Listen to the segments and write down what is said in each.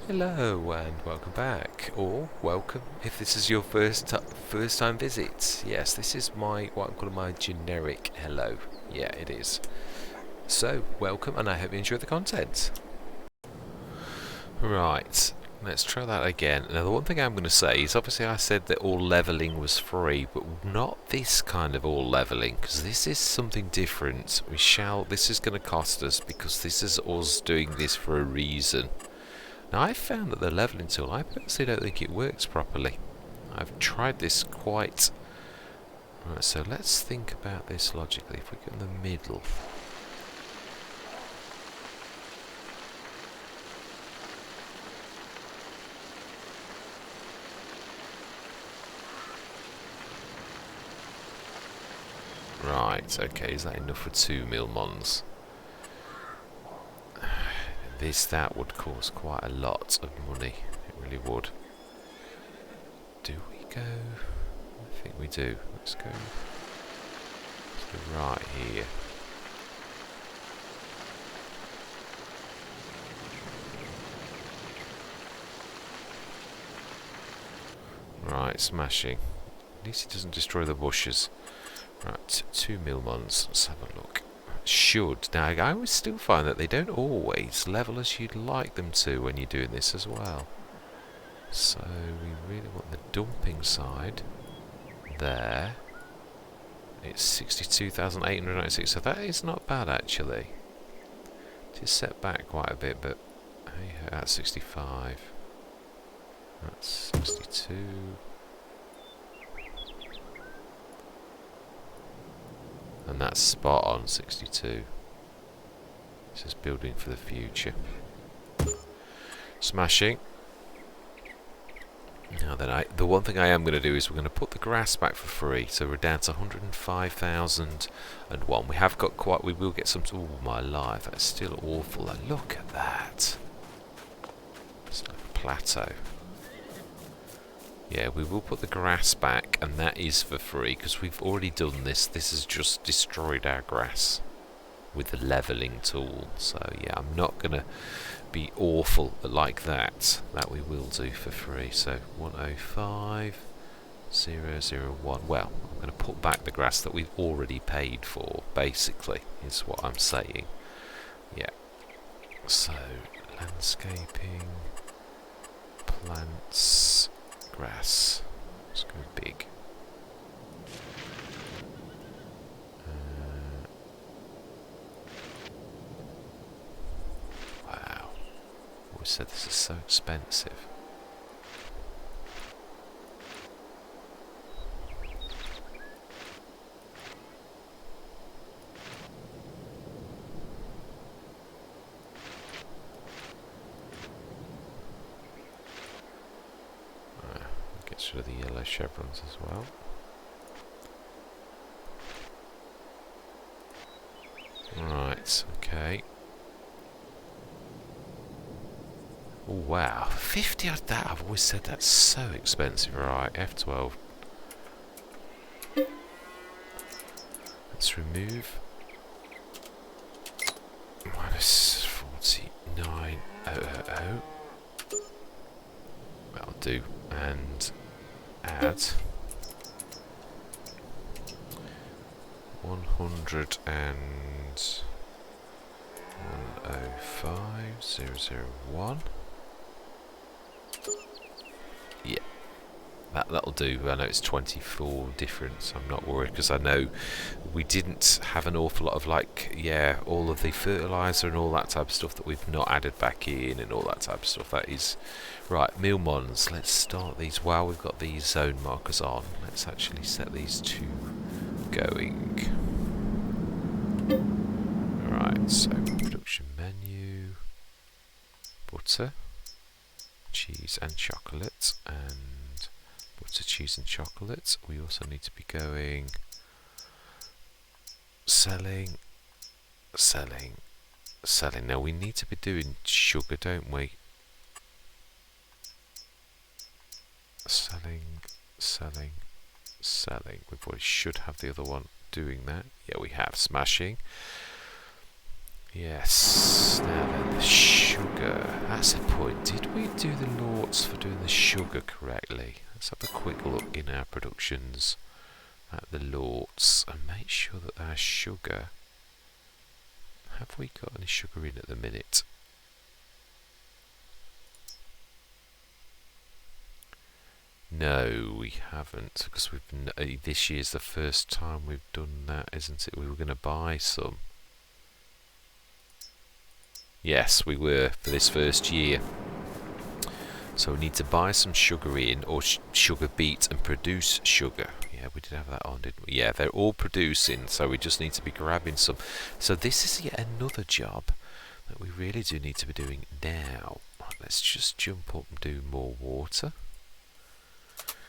Hello and welcome back, or welcome if this is your first time visit. Yes, this is what I'm calling my generic hello. Yeah, it is. So, welcome, and I hope you enjoy the content. Right, let's try that again. Now, the one thing I'm going to say is, obviously I said that all leveling was free, but not this kind of all leveling, because this is something different. This is going to cost us, because this is us doing this for a reason. Now, I've found that the leveling tool, I personally don't think it works properly. I've tried this quite... Right, so let's think about this logically. If we go in the middle... Right, okay, is that enough for 2 milmons? That would cost quite a lot of money. It really would. Do we go? I think we do. Let's go right here. Right, smashing. At least it doesn't destroy the bushes. Right, 2 milmons. Let's have a look. Should. Now, I always still find that they don't always level as you'd like them to when you're doing this as well. So, we really want the dumping side there. It's 62,896, so that is not bad actually. It is set back quite a bit, but hey, that's 65. That's 62. And that's spot on 62. This is building for the future. Smashing. Now then, the one thing I am going to do is we're going to put the grass back for free. So we're down to 105,001. We have got we will get some. Oh my life, that's still awful. Look at that. It's like a plateau. Yeah, we will put the grass back, and that is for free, because we've already done this. This has just destroyed our grass with the levelling tool. So, yeah, I'm not going to be awful like that. That we will do for free. So, 105,001. Well, I'm going to put back the grass that we've already paid for, basically, is what I'm saying. Yeah. So, landscaping, plants... grass. Let's go big. Wow. Always said this is so expensive. Rid of the yellow chevrons as well. Right, okay. Oh wow, 50 of that, I've always said that's so expensive. Right, F12. Let's remove minus 49,000. That'll do. And add 105,001. Yeah, that'll do. I know it's 24 difference. I'm not worried, because I know we didn't have an awful lot of all of the fertilizer and all that type of stuff that we've not added back in and all that type of stuff. That is right. Milmons. Let's start these. While we've got these zone markers on, let's actually set these two going. Right. So production menu, butter, cheese and chocolate, and butter, cheese and chocolate. We also need to be going selling. Now we need to be doing sugar, don't we? Selling. We probably should have the other one doing that. Yeah, we have. Smashing. Yes. Now then, the sugar. That's a point. Did we do the lots for doing the sugar correctly? Let's have a quick look in our productions at the lots and make sure that our sugar... Have we got any sugar in at the minute? No, we haven't, because this year's the first time we've done that, isn't it? We were going to buy some. Yes, we were, for this first year. So we need to buy some sugar in, or sugar beet, and produce sugar. Yeah, we did have that on, didn't we? Yeah, they're all producing, so we just need to be grabbing some. So this is yet another job that we really do need to be doing now. Right, let's just jump up and do more water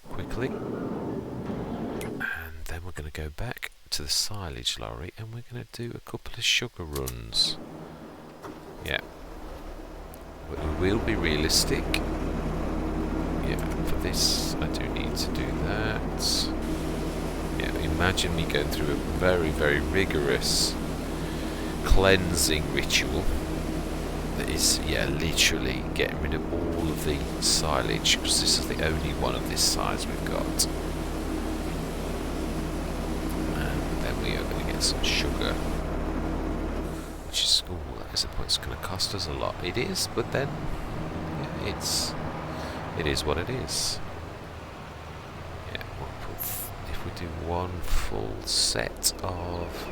quickly. And then we're going to go back to the silage lorry, and we're going to do a couple of sugar runs. Yeah. We will be realistic. Yeah, for this I do need to do that. Yeah, imagine me going through a very, very rigorous cleansing ritual that is, yeah, literally getting rid of all of the silage, because this is the only one of this size we've got. And then we are going to get some sugar, which is, oh, that is a point. It's going to cost us a lot. It is, but then, yeah, it is what it is. Yeah, if we do one full set of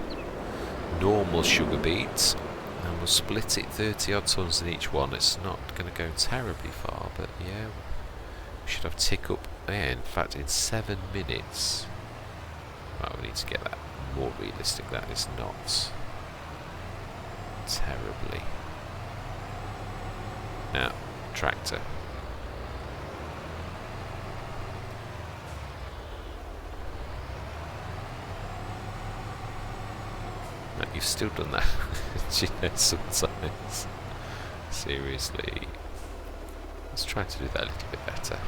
normal sugar beets, and we'll split it 30 odd tons in each one. It's not going to go terribly far, but yeah, we should have tick up there. In fact, in 7 minutes. Right, we need to get that more realistic. That is not terribly. Now, tractor. No, you've still done that. You know, sometimes. Seriously. Let's try to do that a little bit better.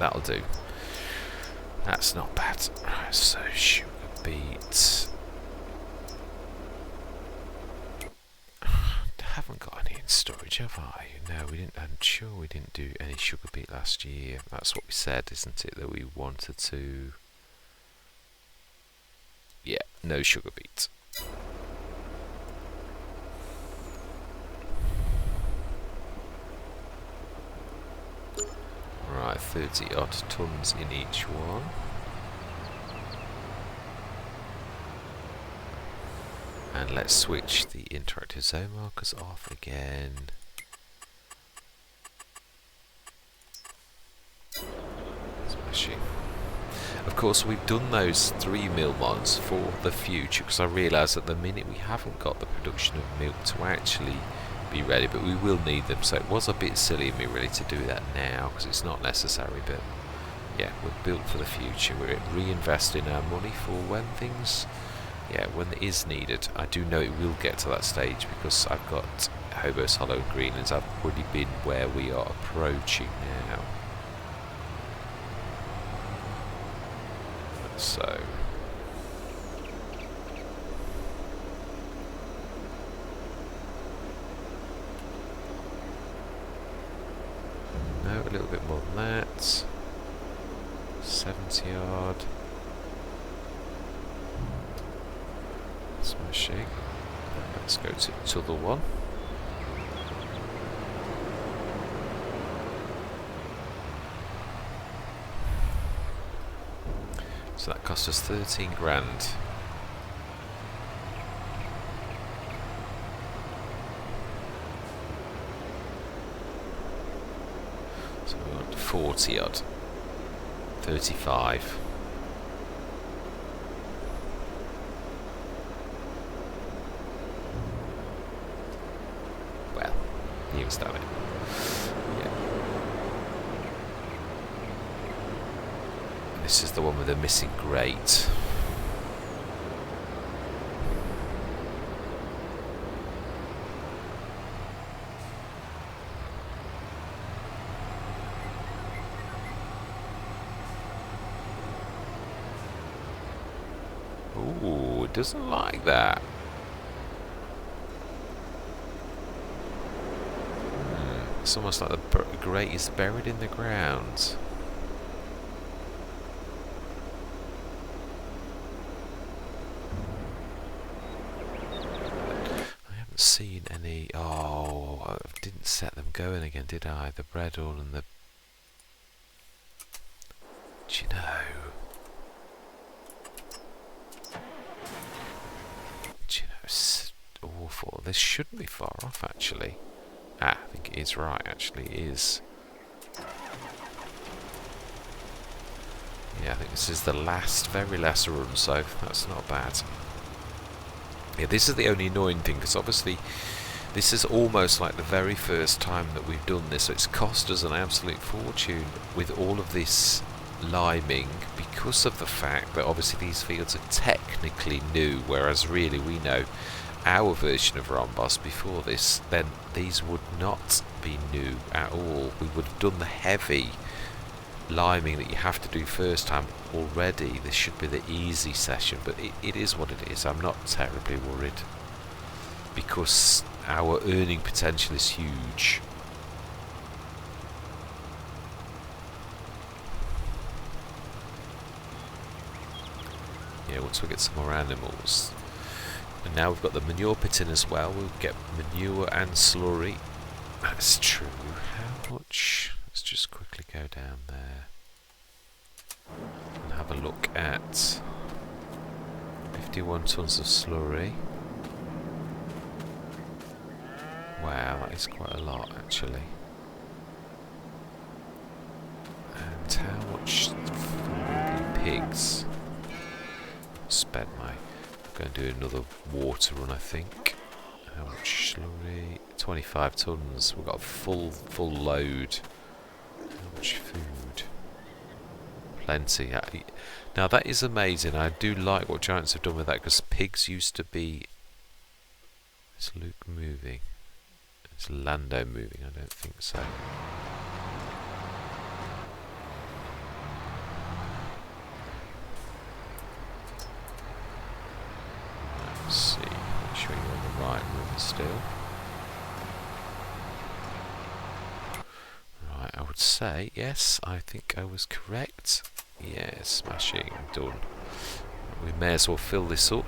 That'll do. That's not bad. Right, so sugar beet. Haven't got any in storage, have I? No, we didn't. I'm sure we didn't do any sugar beet last year. That's what we said, isn't it? That we wanted to. Yeah, no sugar beet. Right, 30 odd tons in each one. And let's switch the interactive zone markers off again. Smashing. Of course, we've done those 3 mil mods for the future, because I realise at the minute we haven't got the production of milk to actually be ready, but we will need them. So it was a bit silly of me really to do that now, because it's not necessary, but yeah, we're built for the future. We're reinvesting our money for when things, yeah, when it is needed. I do know it will get to that stage, because I've got Hobos Hollow and Greenlands. I've already been where we are approaching now. So no, a little bit more than that. 70 odd. Smashing. Let's go to the other one. So that cost us 13 grand. So we want 40 odd. 35. Well, you understand it. Yeah. This is the one with the missing grate. Ooh, it doesn't like that. It's almost like the grate is buried in the ground. I haven't seen any. Oh, I didn't set them going again, did I? The bread all and the. Do you know? It's awful. This shouldn't be far off, actually. I think it is right, actually. It is. Yeah, I think this is the very last run, so that's not bad. Yeah, this is the only annoying thing, because obviously this is almost like the very first time that we've done this, so it's cost us an absolute fortune with all of this liming, because of the fact that obviously these fields are technically new, whereas really we know our version of ROMBOZ before this, then these would not be new at all. We would have done the heavy liming that you have to do first time already. This should be the easy session, but it is what it is. I'm not terribly worried because our earning potential is huge. Yeah, once we get some more animals. And now we've got the manure pit in as well. We'll get manure and slurry. That's true. How much? Let's just quickly go down there and have a look at 51 tons of slurry. Wow, that is quite a lot actually. And how much for the pigs? Spend my. I'm going to do another water run, I think. How much slurry? 25 tons. We've got a full load. How much food? Plenty. Now that is amazing. I do like what Giants have done with that, because pigs used to be. Is Luke moving? Is Lando moving? I don't think so. Let's see. Make sure you're on the right run still. Right, I would say yes. I think I was correct. Yeah, smashing, done. We may as well fill this up.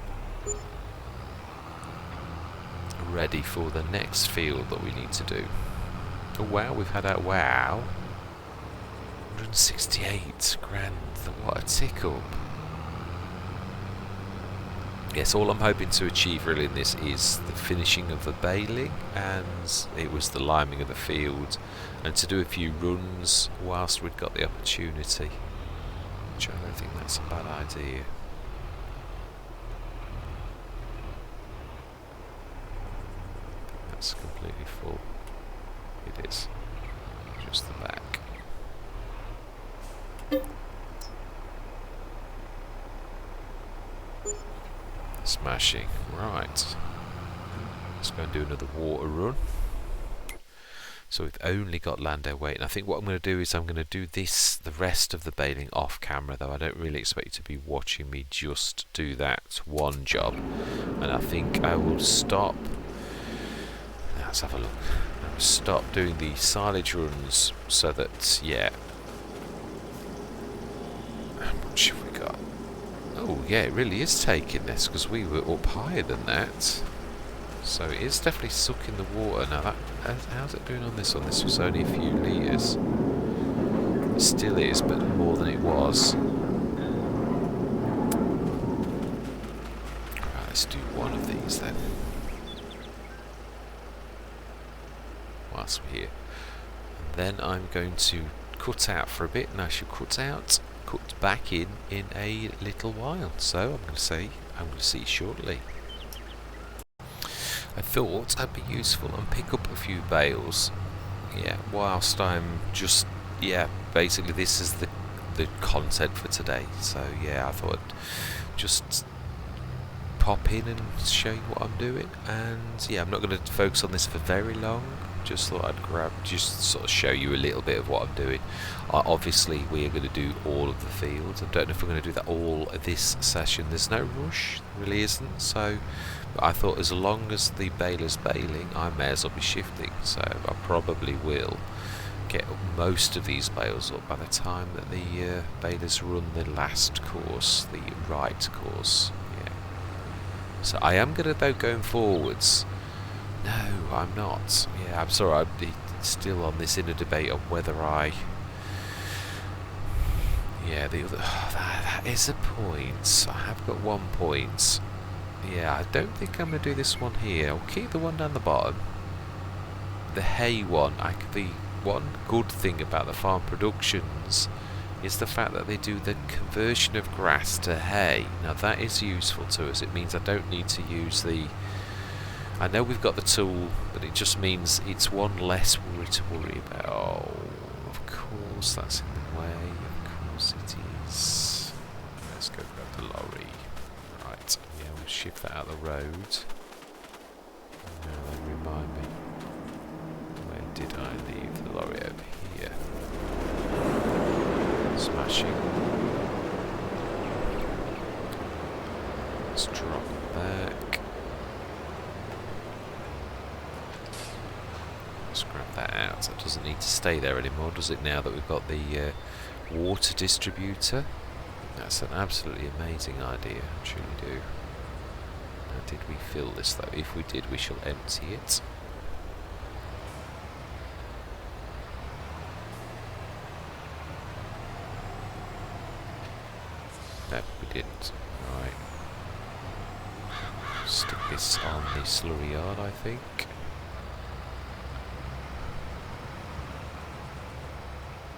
Ready for the next field that we need to do. Oh wow, we've had our wow. 168 grand. What a tick up. Yes, all I'm hoping to achieve really in this is the finishing of the baling, and it was the liming of the field, and to do a few runs whilst we'd got the opportunity, which I don't think that's a bad idea. That's completely full. It is. Just the back. Smashing. Right. Let's go and do another water run. So we've only got Lando waiting. I think what I'm going to do is I'm going to do the rest of the baling off camera, though. I don't really expect you to be watching me just do that one job. And I think I will stop. Let's have a look. I'll stop doing the silage runs so that, yeah. How much have we got? Oh yeah, it really is taking this, because we were up higher than that. So it is definitely sucking the water. Now how's it doing on this one? This was only a few litres. It still is, but more than it was. Right, let's do one of these then. Whilst we're here. And then I'm going to cut out for a bit, and I shall cut back in a little while. So I'm going to see you shortly. I thought I'd be useful and pick up a few bales, yeah, whilst I'm just, yeah, basically this is the content for today. So yeah, I thought I'd just pop in and show you what I'm doing, and yeah, I'm not going to focus on this for very long. just thought I'd grab, just sort of show you a little bit of what I'm doing. Obviously we are going to do all of the fields. I don't know if we're going to do that all this session. There's no rush, there really isn't, so but I thought as long as the baler's baling, I may as well be shifting, so I probably will get most of these bales up by the time that the balers run the last course, the right course. Yeah. So I am going to, though, going forwards. No, I'm not. Yeah, I'm sorry, I'm still on this inner debate on whether I... Yeah, the other... that is a point. I have got 1 point. Yeah, I don't think I'm going to do this one here. I'll keep the one down the bottom. The hay one, the one good thing about the farm productions is the fact that they do the conversion of grass to hay. Now that is useful to us. It means I don't need to use the... I know we've got the tool, but it just means it's one less worry to worry about. Oh, of course that's in the way. Of course it is. Let's go grab the lorry. Right, yeah, we'll shift that out of the road. Now then, remind me. Where did I leave the lorry? Over here. Smashing. Let's drop back. Let's grab that out. That doesn't need to stay there anymore, does it, now that we've got the water distributor? That's an absolutely amazing idea, I truly do. Now, did we fill this though? If we did, we shall empty it. No, we didn't. Right. Stick this on the slurry yard, I think.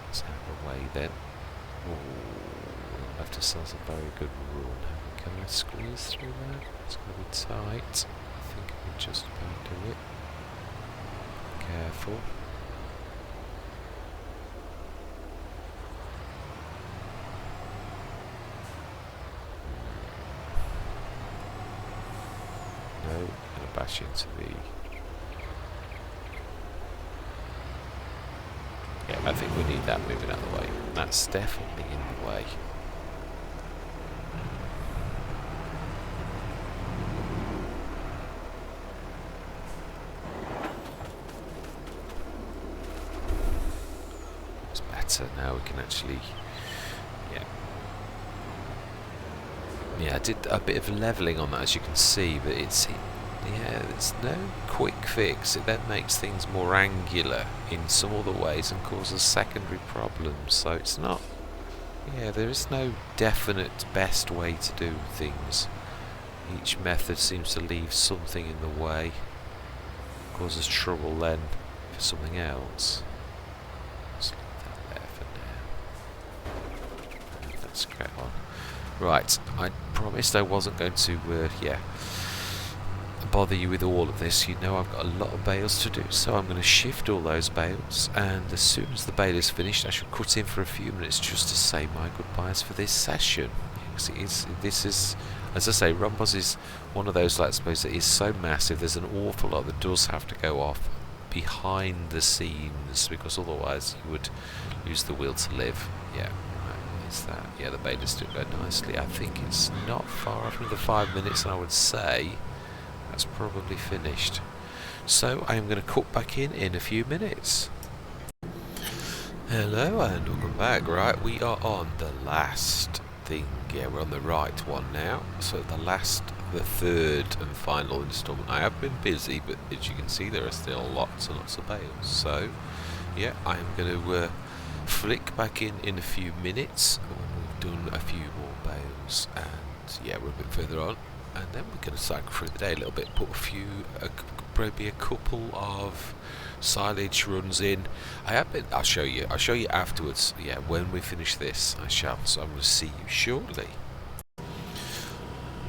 Let's have a way then. Ooh, have to sounds a very good run. Can I squeeze through that? It's going to be tight. I think I can just about do it. Careful. No, I'm going to bash into the... Yeah, I think we need that moving out of the way. That's definitely in the way. It's better now. We can actually, yeah, I did a bit of levelling on that, as you can see, but it's, yeah, there's no quick fix. It then makes things more angular in some other ways and causes secondary problems. So it's not, yeah, there is no definite best way to do things. Each method seems to leave something in the way, causes trouble then for something else. Let's leave that there for now. Let's get on. Right, I promised I wasn't going to, bother you with all of this. You know I've got a lot of bales to do, so I'm going to shift all those bales, and as soon as the bale is finished I shall cut in for a few minutes just to say my goodbyes for this session. This is, as I say, ROMBOZ is one of those Let's Plays that is so massive. There's an awful lot that does have to go off behind the scenes, because otherwise you would lose the will to live. Yeah, is that? Yeah, the bale is still going nicely. I think it's not far off another 5 minutes, and I would say that's probably finished. So I am going to cut back in a few minutes. Hello and welcome back. Right, we are on the last thing. Yeah, we're on the right one now. So the third and final installment. I have been busy, but as you can see there are still lots and lots of bales. So yeah, I am going to flick back in a few minutes when we've done a few more bales, and yeah, we're a bit further on. And then we're going to cycle through the day a little bit, put probably a couple of silage runs in. I'll show you afterwards. Yeah, when we finish this, I shall. So I'm going to see you shortly.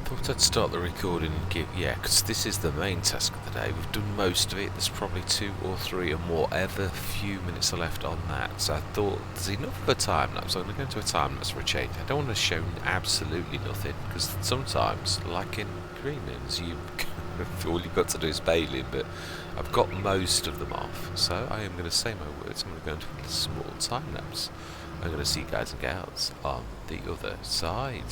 Thought I'd start the recording and because this is the main task of the day. We've done most of it. There's probably 2 or 3 or more ever few minutes are left on that. So I thought there's enough of a time lapse. I'm going to go into a time lapse for a change. I don't want to show absolutely nothing, because sometimes, like in Greenlands, you All you've got to do is bail in, but I've got most of them off, so I am going to say my words. I'm going to go into a small time lapse. I'm going to see you guys and gals on the other side.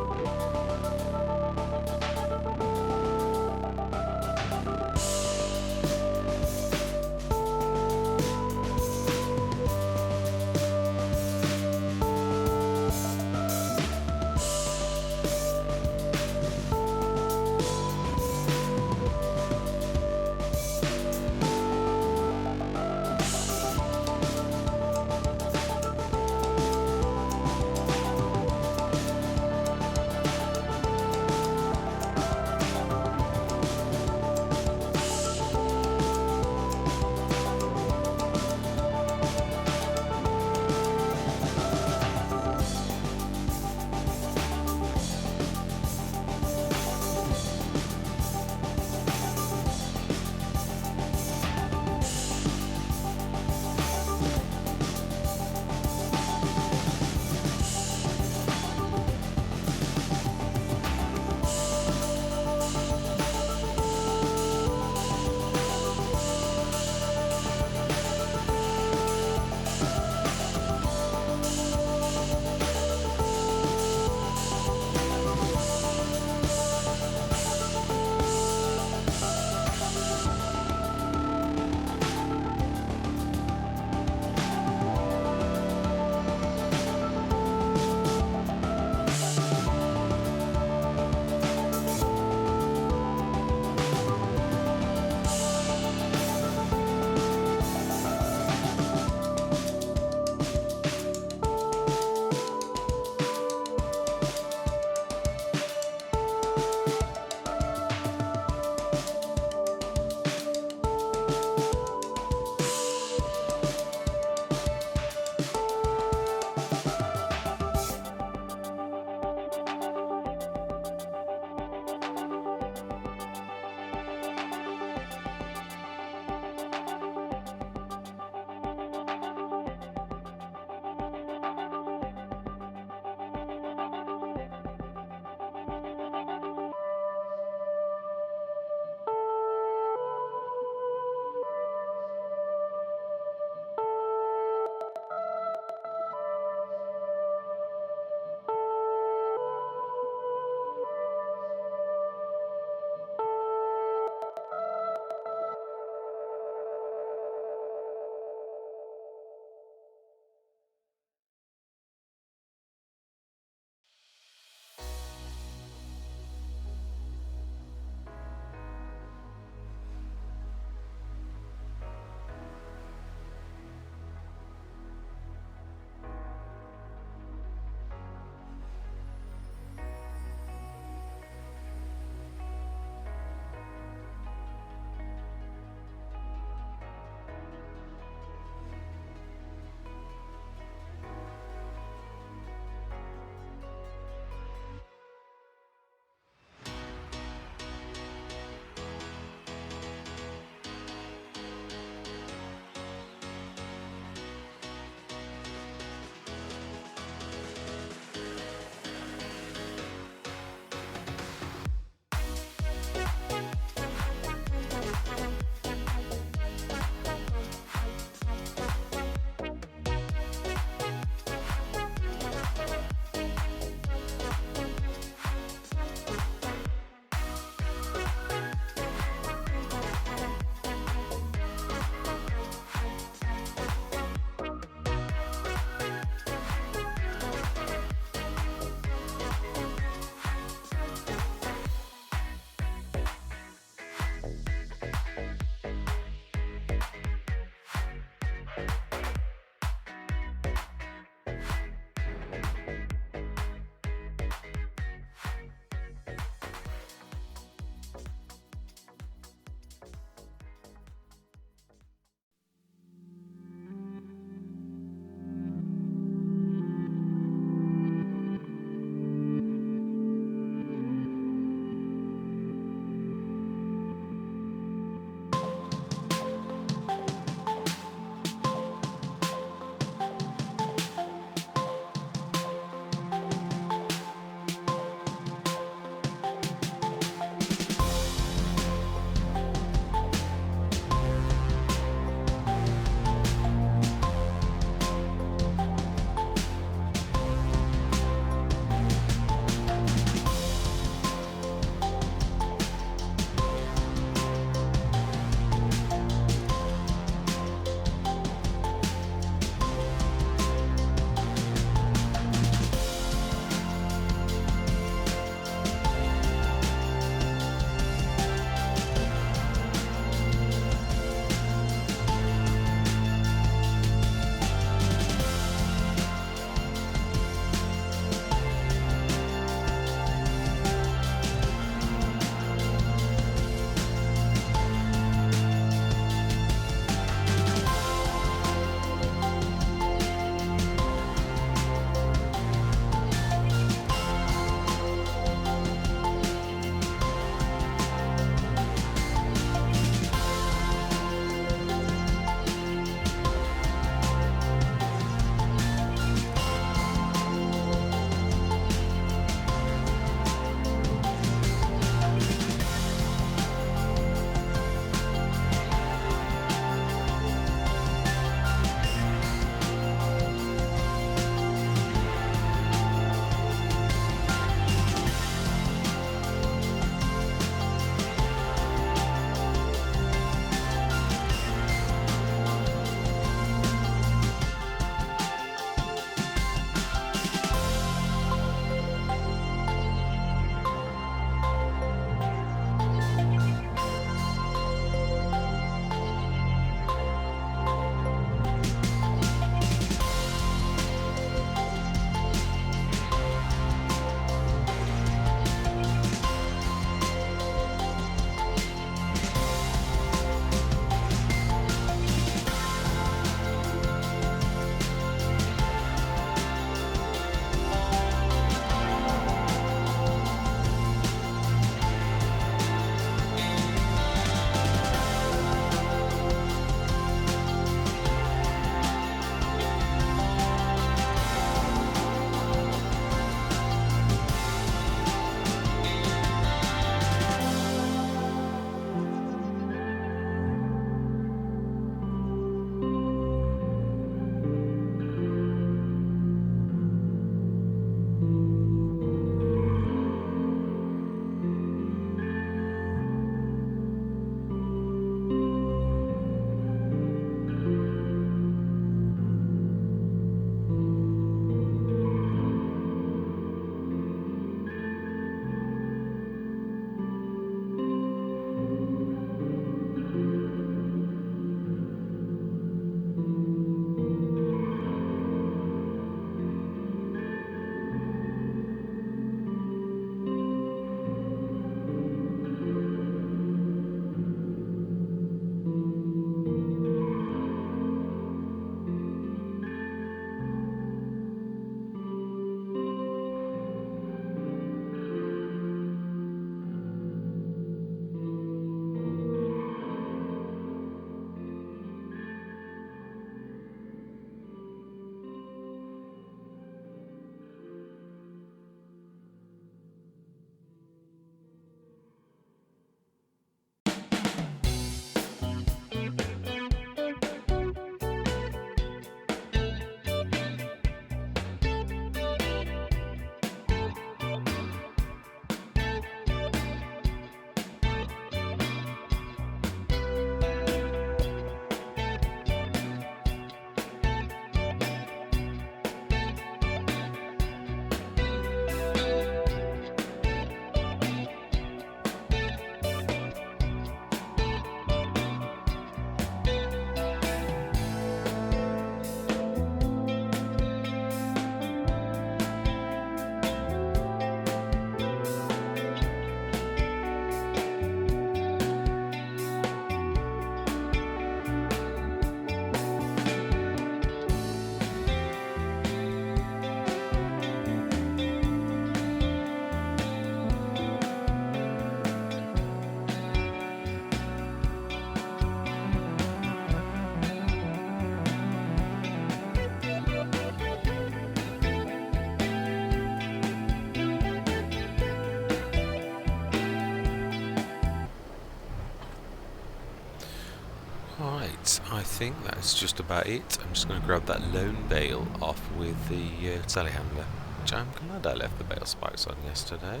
Right, I think that's just about it. I'm just going to grab that lone bale off with the telehandler, which I'm glad I left the bale spikes on yesterday.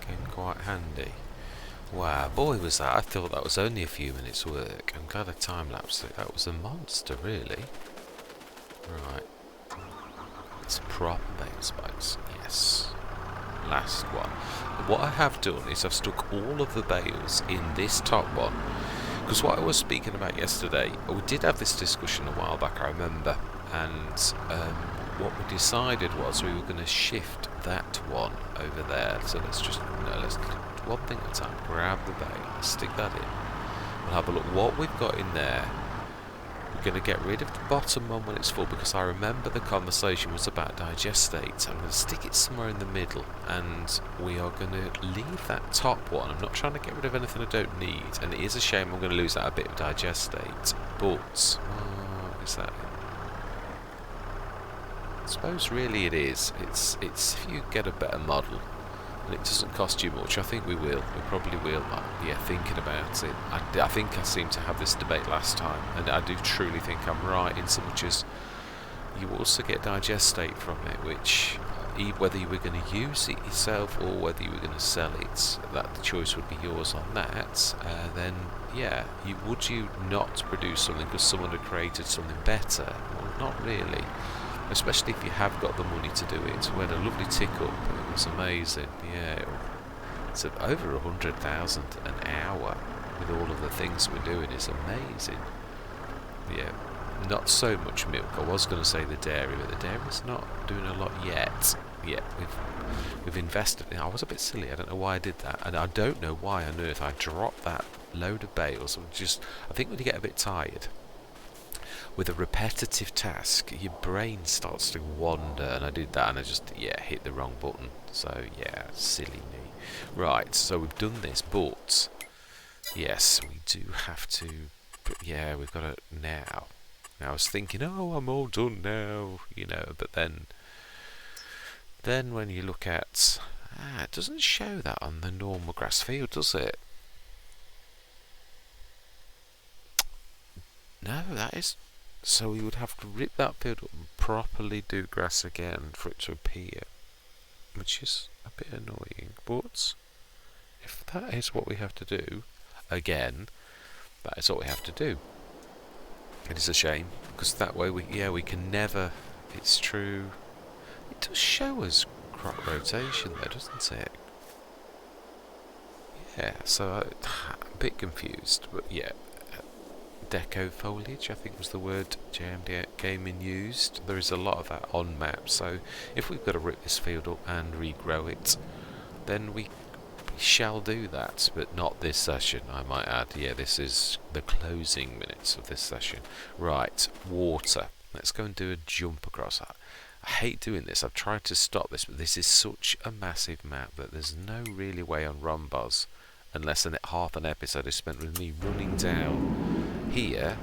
Came quite handy. Wow, boy was that. I thought that was only a few minutes work. I'm glad I time-lapsed it. That was a monster, really. Right. It's proper bale spikes. Yes. Last one. What I have done is I've stuck all of the bales in this top one. Because what I was speaking about yesterday, we did have this discussion a while back, I remember. And what we decided was we were going to shift that one over there. So let's just, let's one thing at a time. Grab the bale, stick that in. We'll have a look what we've got in there. We're going to get rid of the bottom one when it's full, because I remember the conversation was about digestate. I'm going to stick it somewhere in the middle, and we are going to leave that top one. I'm not trying to get rid of anything I don't need, and it is a shame I'm going to lose out a bit of digestate, but what is that? I suppose really it is. It's if you get a better model and it doesn't cost you much, I think we will. We probably will. Yeah, thinking about it, I think I seemed to have this debate last time, and I do truly think I'm right in so much as you also get digestate from it, which whether you were going to use it yourself or whether you were going to sell it, that the choice would be yours on that. Then yeah, would you not produce something because someone had created something better? Well, not really. Especially if you have got the money to do it. We had a lovely tick up, it was amazing. Yeah, it's over 100,000 an hour with all of the things we're doing. Is amazing. Yeah, not so much milk. I was going to say the dairy, but the dairy's not doing a lot yet. Yeah, we've invested. I was a bit silly. I don't know why I did that, and I don't know why on earth I dropped that load of bales. I think when you get a bit tired with a repetitive task, your brain starts to wander, and I did that, and I just hit the wrong button. So yeah, silly me. Right, so we've done this, but yes, we do have to. But yeah, we've got it now. Now I was thinking, oh, I'm all done now, but then when you look at, it doesn't show that on the normal grass field, does it? No, that is. So we would have to rip that field up and properly do grass again for it to appear, which is a bit annoying. But if that is what we have to do, again, that is what we have to do. It is a shame, because that way we can never. It's true. It does show us crop rotation there, doesn't it? Yeah. So I'm a bit confused, but yeah. Deco foliage, I think was the word JMGaming used. There is a lot of that on map, so if we've got to rip this field up and regrow it, then we shall do that, but not this session, I might add. Yeah, this is the closing minutes of this session. Right, water. Let's go and do a jump across that. I hate doing this. I've tried to stop this, but this is such a massive map that there's no really way on ROMBOZ, unless half an episode is spent with me running down here,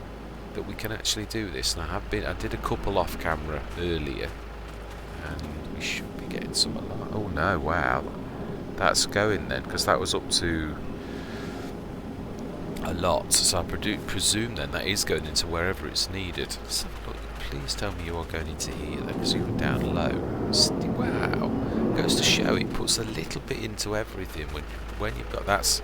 that we can actually do this. And I did a couple off camera earlier, and we should be getting some alarm. Oh no, wow, that's going then, because that was up to a lot, so I presume then that is going into wherever it's needed. So, look, please tell me you are going into here then, because you were down low. Wow, goes to show it puts a little bit into everything when you've got. That's,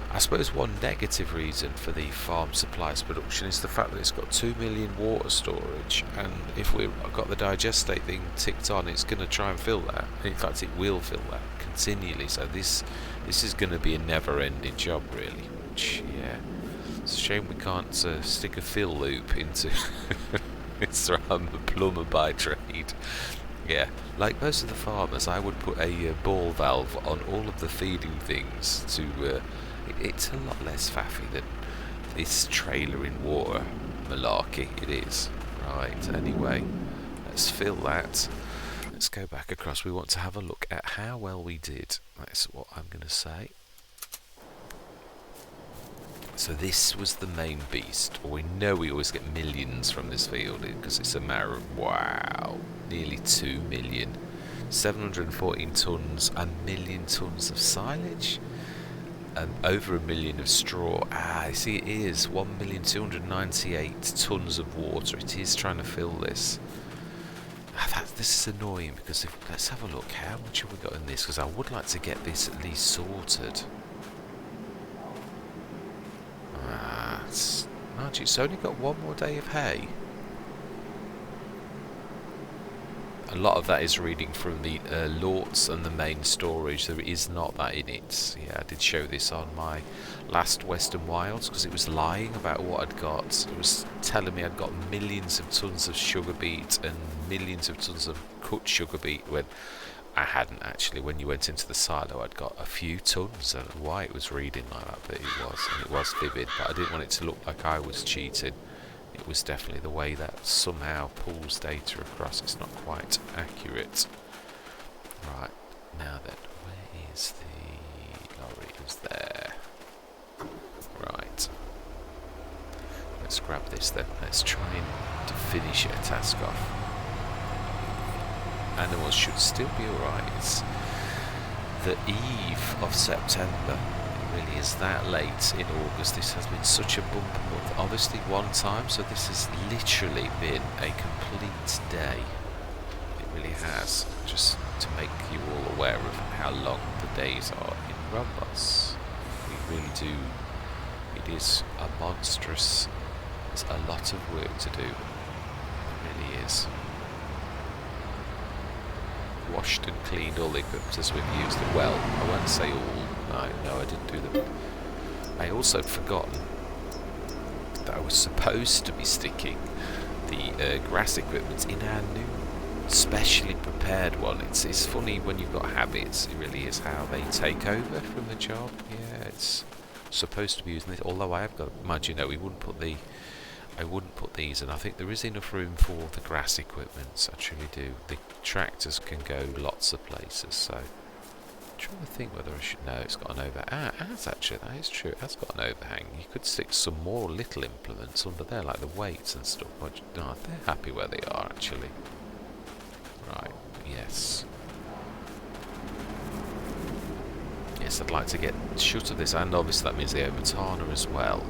I suppose, one negative reason for the farm supplies production is the fact that it's got 2 million water storage, and if we've got the digestate thing ticked on, it's going to try and fill that. In fact, it will fill that continually, so this is going to be a never-ending job, really, which, yeah, it's a shame we can't stick a fill loop into it's I'm a plumber by trade. Yeah, like most of the farmers, I would put a ball valve on all of the feeding things to it's a lot less faffy than this trailer in water malarkey. It is. Right, anyway, let's fill that. Let's go back across. We want to have a look at how well we did. That's what I'm going to say. So this was the main beast. We know we always get millions from this field because it's a matter of, wow, nearly 2 million. 714 tonnes, 1 million tonnes of silage. over 1 million of straw. I see it is 1,298,000 tons of water. It is trying to fill this. This is annoying because let's have a look. How much have we got in this? Because I would like to get this at least sorted. It's only got one more day of hay. A lot of that is reading from the lots and the main storage. There is not that in it. Yeah, I did show this on my last Western Wilds because it was lying about what I'd got. It was telling me I'd got millions of tons of sugar beet and millions of tons of cut sugar beet when I hadn't actually. When you went into the silo, I'd got a few tons. I don't know why it was reading like that, but it was, and it was vivid. But I didn't want it to look like I was cheating. It was definitely the way that somehow pulls data across. It's not quite accurate. Right, now then, where is the lorry? It was there. Right. Let's grab this then. Let's try and finish a task off. Animals should still be alright. It's the eve of September. Really is that late in August. This has been such a bumper month. Obviously one time, so this has literally been a complete day. It really has. Just to make you all aware of how long the days are in ROMBOZ. We really do. It is a monstrous. There's a lot of work to do. It really is. Washed and cleaned all the equipment as we've used it. Well, I won't say all. No, I didn't do them. I also forgotten that I was supposed to be sticking the grass equipment in our new specially prepared one. It's funny when you've got habits. It really is how they take over from the job. Yeah, it's supposed to be using it. Although I have got, mind you, no, I wouldn't put these, and I think there is enough room for the grass equipment. I truly do. The tractors can go lots of places, so I'm trying to think whether I should. No, it's got an overhang. Actually, that is true. It has got an overhang. You could stick some more little implements under there, like the weights and stuff. But no, they're happy where they are, actually. Right, yes. Yes, I'd like to get shut of this, and obviously that means the overturner as well.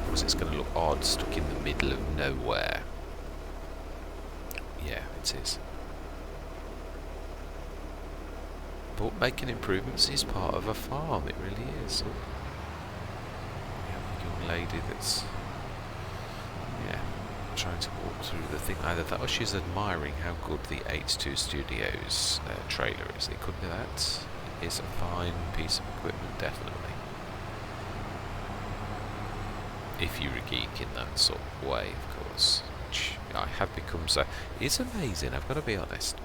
Because it's going to look odd stuck in the middle of nowhere. Yeah, it is. But making improvements is part of a farm, it really is. Oh. We have a young lady that's, yeah, trying to walk through the thing. Either that or she's admiring how good the H2 Studios trailer is. It could be that. It is a fine piece of equipment, definitely. If you're a geek in that sort of way, of course, which I have become. So it's amazing, I've got to be honest.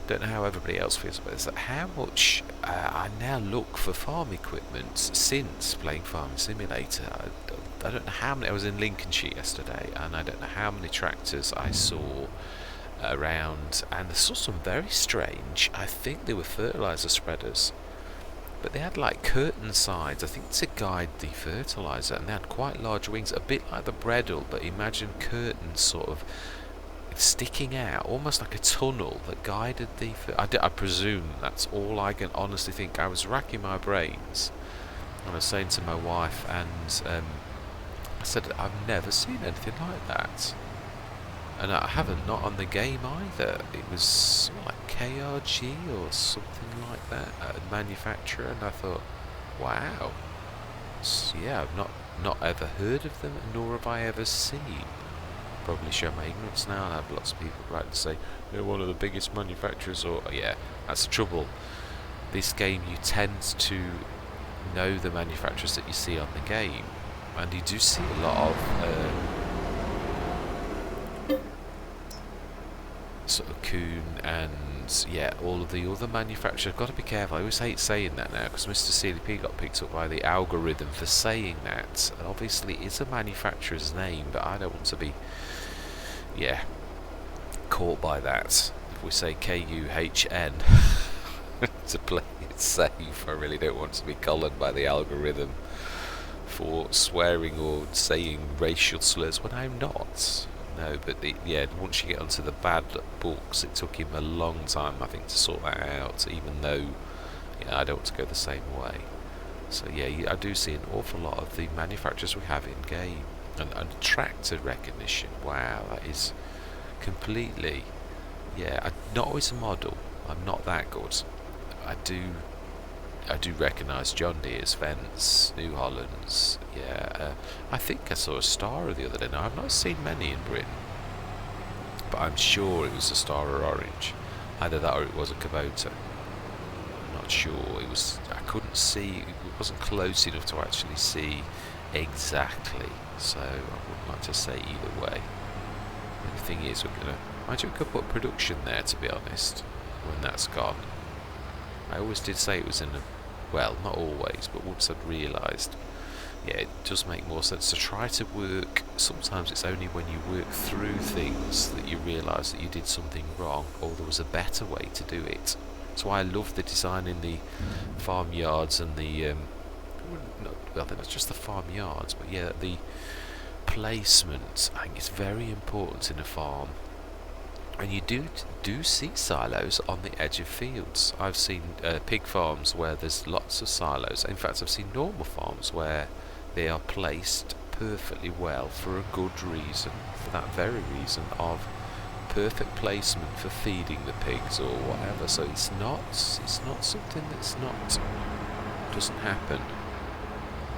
Don't know how everybody else feels about this, how much I now look for farm equipment since playing Farming Simulator. I don't know how many. I was in Lincolnshire yesterday, and I don't know how many tractors I saw around, and I saw some very strange. I think they were fertilizer spreaders, but they had like curtain sides, I think to guide the fertilizer, and they had quite large wings, a bit like the Bredel, but imagine curtains sort of sticking out, almost like a tunnel that guided the I presume that's all I can honestly think. I was racking my brains, and I was saying to my wife, and I said, I've never seen anything like that. And I haven't, not on the game either. It was like KRG or something like that, a manufacturer, and I thought, wow. So, yeah, I've not ever heard of them, nor have I ever seen. Probably show my ignorance now, and I have lots of people right to say they're one of the biggest manufacturers, or yeah, that's the trouble. This game, you tend to know the manufacturers that you see on the game, and you do see a lot of sort of Kuhn and yeah, all of the other manufacturers. I've got to be careful. I always hate saying that now because Mr. CDP got picked up by the algorithm for saying that. And obviously, it's a manufacturer's name, but I don't want to be, yeah, caught by that. If we say KUHN to play it safe, I really don't want to be collared by the algorithm for swearing or saying racial slurs when I'm not. No, but yeah, once you get onto the bad books, it took him a long time, I think, to sort that out, even though, yeah, I don't want to go the same way. So yeah, I do see an awful lot of the manufacturers we have in game, and tractor recognition. Wow, that is completely. Yeah, not always a model. I'm not that good. I do recognise John Deere's, Vents, New Holland's. Yeah, I think I saw a Star the other day. Now I've not seen many in Britain, but I'm sure it was a Star or Orange. Either that or it was a Kubota. I'm not sure. It was. I couldn't see. It wasn't close enough to actually see exactly. So I wouldn't like to say either way. The thing is, I could put production there, to be honest, when that's gone. I always did say it was in a, well, not always, but once I'd realised, yeah, it does make more sense to try to work. Sometimes it's only when you work through things that you realise that you did something wrong, or there was a better way to do it. That's why I love the design in the farmyards and the, well, they're not just the farmyards, but yeah, the placement. I think it's very important in a farm. And you do see silos on the edge of fields. I've seen pig farms where there's lots of silos. In fact, I've seen normal farms where they are placed perfectly well for a good reason, for that very reason of perfect placement for feeding the pigs or whatever. So it's not something that's not doesn't happen.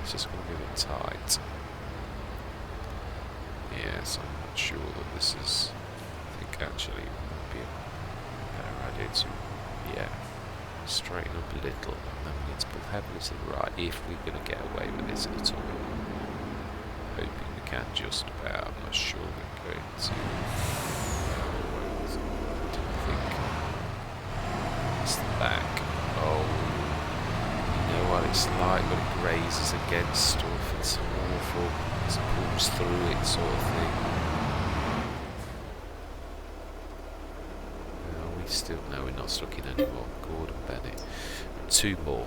It's just going to be a bit tight. Yes, I'm not sure that this is. Actually would be a better idea to, yeah, straighten up a little, and then we need to pull heavily to the right if we're going to get away with this at all. Hoping we can just about. I'm not sure we're going to. I think it's the back. Oh, you know what it's like when it grazes against stuff. It's awful. It pulls through it, sort of thing. Still, no, we're not stuck in anymore. Gordon Bennett. 2 more.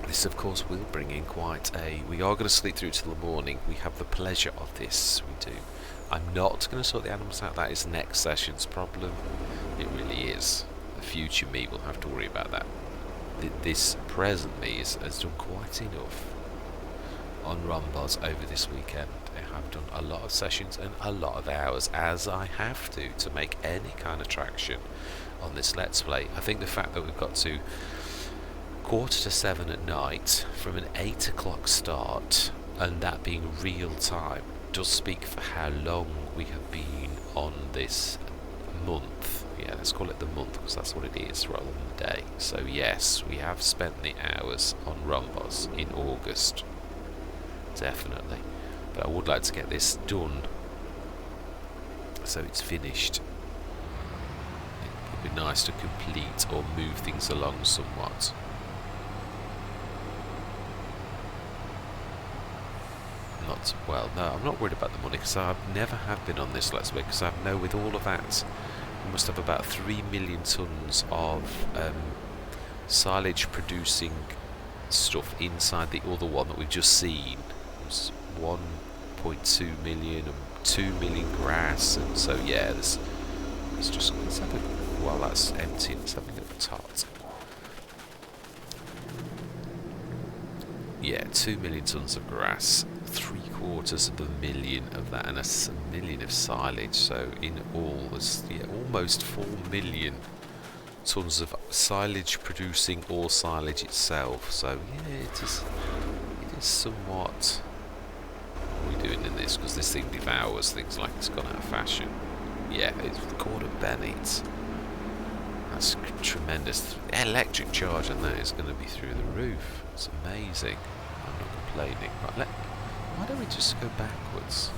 This, of course, will bring in quite a. We are going to sleep through till the morning. We have the pleasure of this. We do. I'm not going to sort the animals out. That is next session's problem. It really is. The future me will have to worry about that. This present me has done quite enough on ROMBOZ over this weekend. I have done a lot of sessions and a lot of hours, as I have to make any kind of traction on this Let's Play. I think the fact that we've got to 6:45 at night from an 8 o'clock start, and that being real time, does speak for how long we have been on this month. Yeah, let's call it the month, because that's what it is rather than the day. So yes, we have spent the hours on ROMBOZ in August. Definitely. But I would like to get this done so it's finished. It would be nice to complete or move things along somewhat. Not well, no, I'm not worried about the money, because I never have been on this Let's Play, because I know with all of that we must have about 3 million tonnes of silage producing stuff inside the other one that we've just seen. It was 1.2 million and 2 million grass, and so yeah, let's have a, while that's empty, let's have a little tot. Yeah, 2 million tonnes of grass, 750,000 of that, and a million of silage. So in all, there's almost 4 million tonnes of silage producing or silage itself. So yeah, it is somewhat. What are we doing in this? Because this thing devours things like it's gone out of fashion. Yeah, it's the Gordon Bennett. That's tremendous. Electric charge on that is going to be through the roof. It's amazing. I'm not complaining. Right, why don't we just go backwards?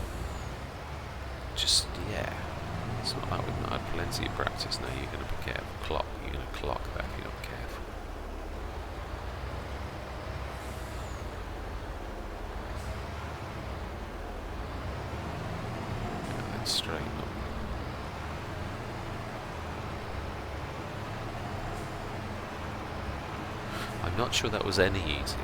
Just, yeah. It's not like we've not had plenty of practice. No, you're going to be careful. You're going to clock that if you're not careful. And then straighten up. I'm not sure that was any easy.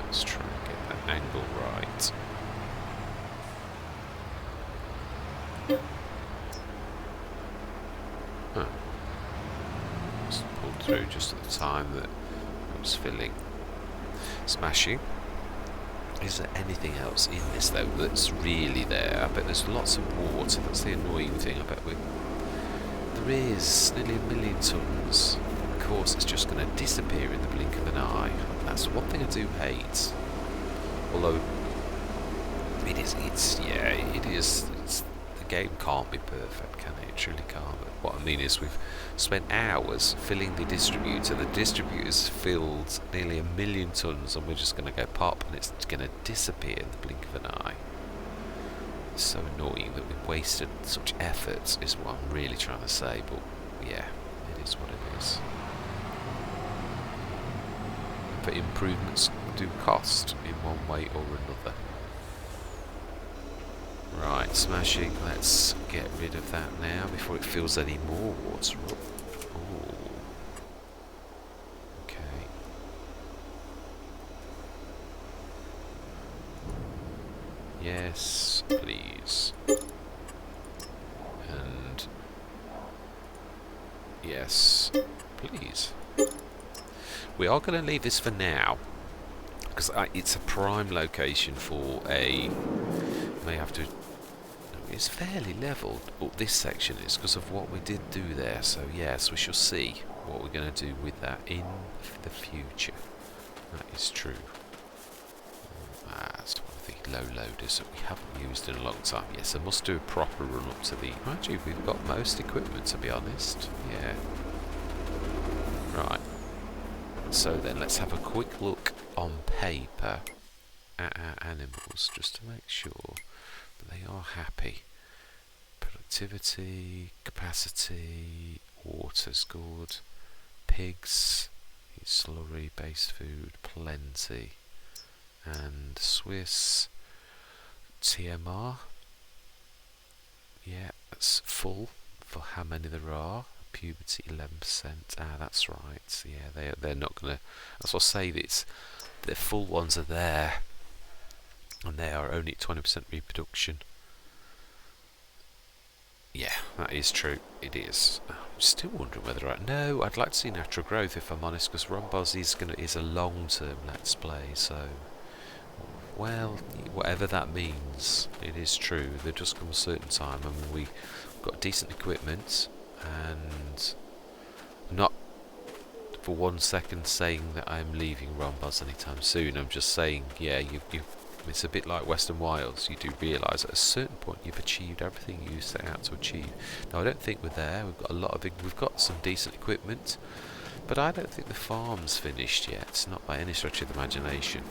Let's try and get that angle right. Huh. Just pulled through just at the time that it was filling. Smashing. Is there anything else in this though that's really there? I bet there's lots of water. That's the annoying thing. I bet there is nearly 1 million tonnes. Of course, it's just going to disappear in the blink of an eye. That's one thing I do hate. Although it is, the game can't be perfect, can it? It truly can't. But what I mean is, we've spent hours filling the distributor. The distributor's filled nearly 1 million tonnes, and we're just going to go pop, and it's going to disappear in the blink of an eye. It's so annoying that we've wasted such effort, is what I'm really trying to say. But yeah, it is what it is. But improvements do cost in one way or another. Right, smashing. Let's get rid of that now before it fills any more water up. Ooh. Okay. Yes, please. And yes, please. We are going to leave this for now because it's a prime location for a. May have to. It's fairly level. Well, this section is because of what we did do there. So yes, we shall see what we're going to do with that in the future. That is true. That's one of the low loaders that we haven't used in a long time. Yes, I must do a proper run up to the. Actually, we've got most equipment, to be honest. Yeah. Right. So then, let's have a quick look on paper at our animals just to make sure that they are happy. Productivity, capacity, water's good, pigs, slurry, base food, plenty, and Swiss, TMR, yeah, that's full for how many there are. Puberty 11%. Ah, that's right. Yeah, they're not gonna. That's what I say. It's the full ones are there, and they are only at 20% reproduction. Yeah, that is true. It is. I'm still wondering whether no. I'd like to see natural growth if I'm honest, because ROMBOZ is a long-term let's play. So, well, whatever that means, it is true. There does come a certain time. I mean, we've got decent equipment. And I'm not for 1 second saying that I'm leaving ROMBOZ anytime soon. I'm just saying, yeah, it's a bit like Western Wilds. You do realise at a certain point you've achieved everything you set out to achieve. Now I don't think we're there. We've got a lot of we've got some decent equipment, but I don't think the farm's finished yet. Not by any stretch of the imagination.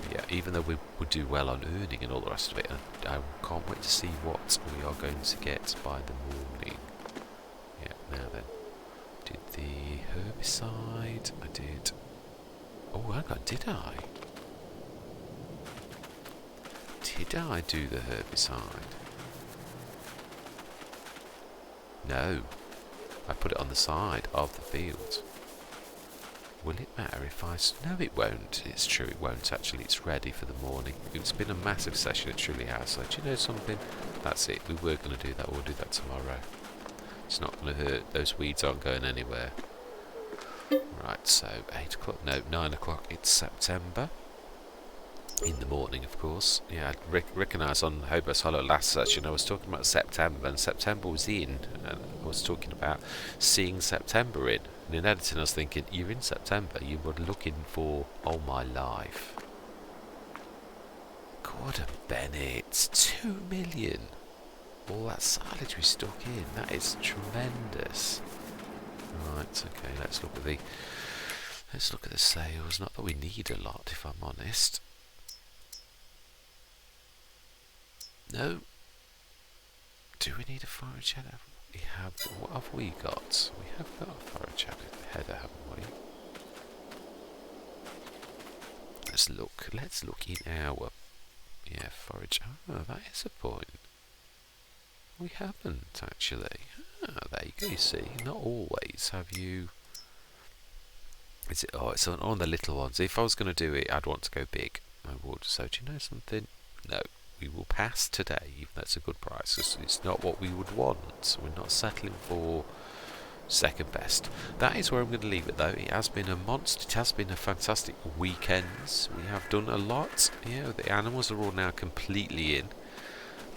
Yeah, even though we would do well on earning and all the rest of it, and I can't wait to see what we are going to get by the morning. Now then, did the herbicide, I did, oh hang on, did I do the herbicide? No, I put it on the side of the field. Will it matter if no it won't, it's true it won't actually, it's ready for the morning. It's been a massive session, it truly has, so do you know something, that's it, we were going to do that, we'll do that tomorrow. It's not going to hurt. Those weeds aren't going anywhere. Right, so 8 o'clock. No, 9 o'clock. It's September. In the morning, of course. Yeah, I recognise on Hobos Hollow last session I was talking about September, and September was in. And I was talking about seeing September in. And in editing I was thinking, you're in September. You were looking for all my life. Gordon Bennett. 2 million. All that silage we stuck in, that is tremendous. Right, okay, let's look at the sales. Not that we need a lot, if I'm honest. No. Do we need a forage header? What have we got? We have got a forage header, haven't we? Let's look in our forage. Oh, that is a point. We haven't actually. Ah, there you go. You see, not always have you. Is it? Oh, it's on the little ones. If I was going to do it, I'd want to go big. I would. So, do you know something? No, we will pass today. Even though it's a good price. It's not what we would want. We're not settling for second best. That is where I'm going to leave it though. It has been a monster, it has been a fantastic weekend. We have done a lot. Yeah, the animals are all now completely in.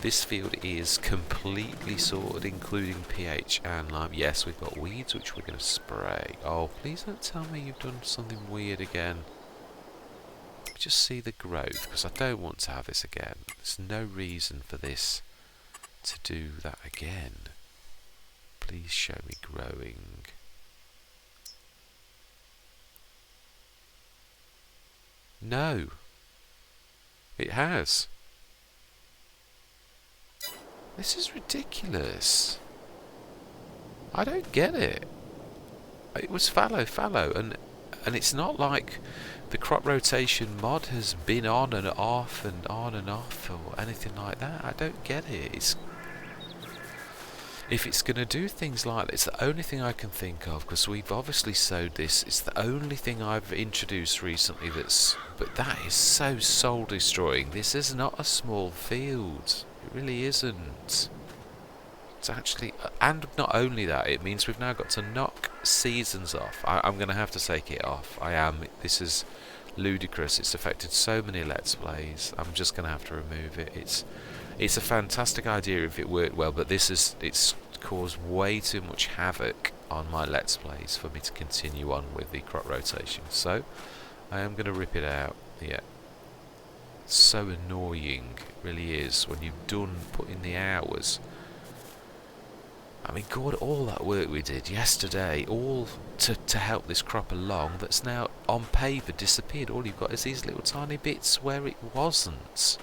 This field is completely sorted, including pH and lime. Yes, we've got weeds which we're going to spray. Oh, please don't tell me you've done something weird again. Just see the growth, because I don't want to have this again. There's no reason for this to do that again. Please show me growing. No. It has. This is ridiculous. I don't get it. It was fallow, and it's not like the crop rotation mod has been on and off or anything like that. I don't get it. If it's going to do things like this, the only thing I can think of, because we've obviously sowed this, it's the only thing I've introduced recently but that is so soul destroying. This is not a small field. It really isn't. It's actually, and not only that, it means we've now got to knock seasons off. I'm going to have to take it off. This is ludicrous. It's affected so many Let's Plays. I'm just going to have to remove it. It's a fantastic idea if it worked well, but it's caused way too much havoc on my Let's Plays for me to continue on with the crop rotation. So I am going to rip it out. Yeah. It's so annoying, it really is, when you've done putting the hours. I mean, God, all that work we did yesterday, all to help this crop along, that's now on paper disappeared. All you've got is these little tiny bits where it wasn't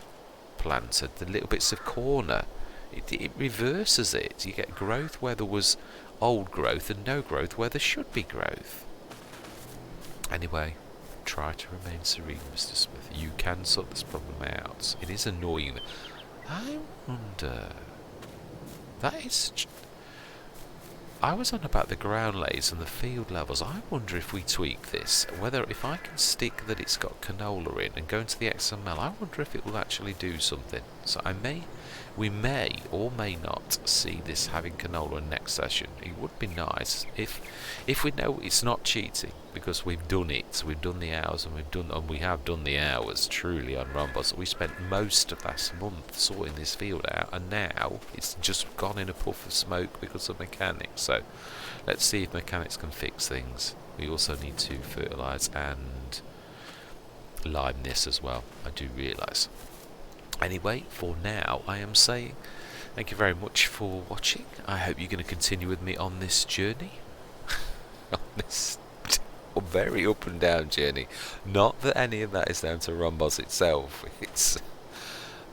planted, the little bits of corner. It reverses it. You get growth where there was old growth and no growth where there should be growth. Anyway, try to remain serene, Mr. Smith. You can sort this problem out. It is annoying. I wonder... I was on about the ground layers and the field levels. I wonder if we tweak this, if I can stick that it's got canola in and go into the XML, I wonder if it will actually do something. So we may or may not see this having canola next session. It would be nice if we know it's not cheating, because we've done it. We've done the hours and we have done the hours truly on ROMBOZ. We spent most of last month sorting this field out, and now it's just gone in a puff of smoke because of mechanics. So let's see if mechanics can fix things. We also need to fertilise and lime this as well, I do realise. Anyway, for now, I am saying thank you very much for watching. I hope you're going to continue with me on this journey. On this very up and down journey. Not that any of that is down to ROMBOZ itself. It's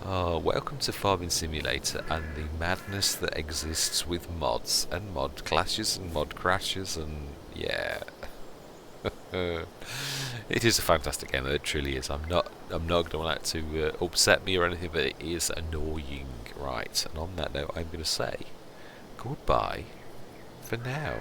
welcome to Farming Simulator and the madness that exists with mods and mod clashes and mod crashes, and yeah. It is a fantastic game, it truly is. I'm not going to allow it to upset me or anything, but it is annoying. Right, and on that note, I'm going to say goodbye for now.